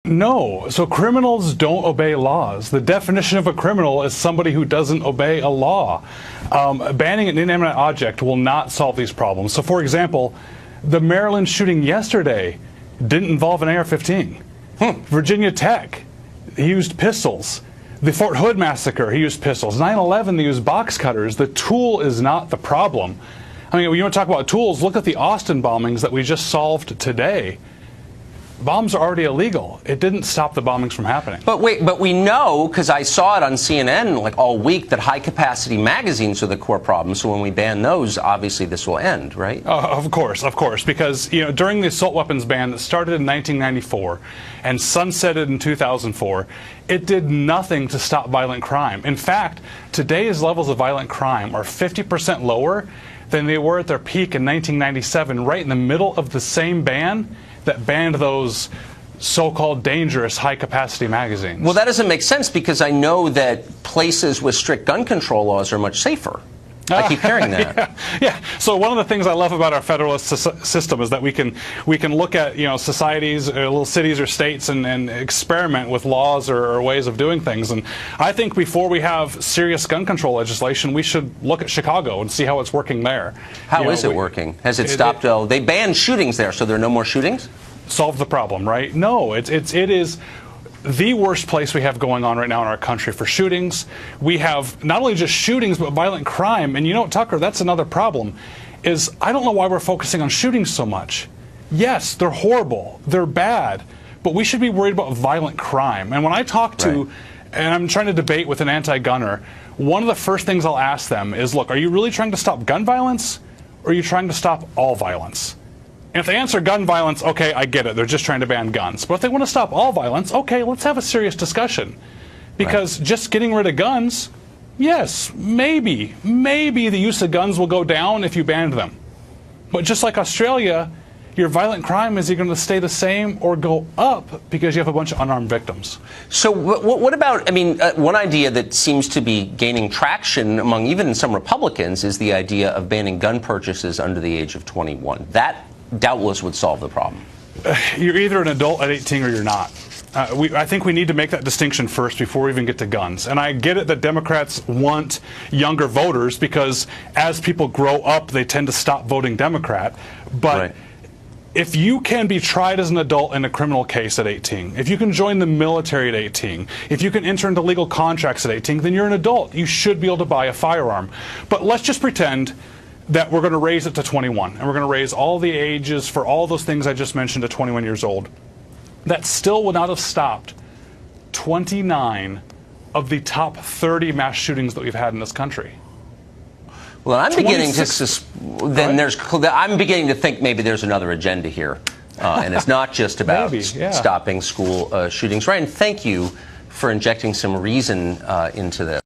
No. So criminals don't obey laws. The definition of a criminal is somebody who doesn't obey a law. Banning an inanimate object will not solve these problems. So, for example, the Maryland shooting yesterday didn't involve an AR-15. Virginia Tech, he used pistols. The Fort Hood massacre, he used pistols. 9/11, they used box cutters. The tool is not the problem. I mean, when you want to talk about tools, look at the Austin bombings that we just solved today. Bombs are already illegal. It didn't stop the bombings from happening. But wait, but we know, because I saw it on CNN like all week, that high-capacity magazines are the core problem. So when we ban those, obviously this will end, right? Of course, because during the assault weapons ban that started in 1994 and sunsetted in 2004, it did nothing to stop violent crime. In fact, today's levels of violent crime are 50% lower than they were at their peak in 1997, right in the middle of the same ban that banned those so-called dangerous high-capacity magazines. Well, that doesn't make sense, because I know that places with strict gun control laws are much safer. I keep hearing that. Yeah. So one of the things I love about our federalist system is that we can look at societies, or little cities or states, and experiment with laws or ways of doing things. And I think before we have serious gun control legislation, we should look at Chicago and see how it's working there. How is it working? Has it stopped? They banned shootings there, so there are no more shootings? Solve the problem, right? No, it is the worst place we have going on right now in our country for shootings. We have not only just shootings, but violent crime. And Tucker, that's another problem, is I don't know why we're focusing on shootings so much. Yes, they're horrible, they're bad, but we should be worried about violent crime. And when I talk to, and I'm trying to debate with an anti-gunner, one of the first things I'll ask them is, look, are you really trying to stop gun violence, or are you trying to stop all violence? And if they answer gun violence, okay, I get it. They're just trying to ban guns. But if they want to stop all violence, okay, let's have a serious discussion. Because just getting rid of guns, yes, maybe the use of guns will go down if you banned them. But just like Australia, your violent crime is either going to stay the same or go up because you have a bunch of unarmed victims. So what about, one idea that seems to be gaining traction among even some Republicans is the idea of banning gun purchases under the age of 21. That doubtless would solve the problem. You're either an adult at 18 or you're not. I think we need to make that distinction first before we even get to guns. And I get it that Democrats want younger voters because as people grow up, they tend to stop voting Democrat. But if you can be tried as an adult in a criminal case at 18, if you can join the military at 18, if you can enter into legal contracts at 18, then you're an adult. You should be able to buy a firearm. But let's just pretend that we're going to raise it to 21, and we're going to raise all the ages for all those things I just mentioned to 21 years old. That still would not have stopped 29 of the top 30 mass shootings that we've had in this country. Well, I'm beginning to I'm beginning to think maybe there's another agenda here, and it's not just about stopping school shootings. Ryan, thank you for injecting some reason into this.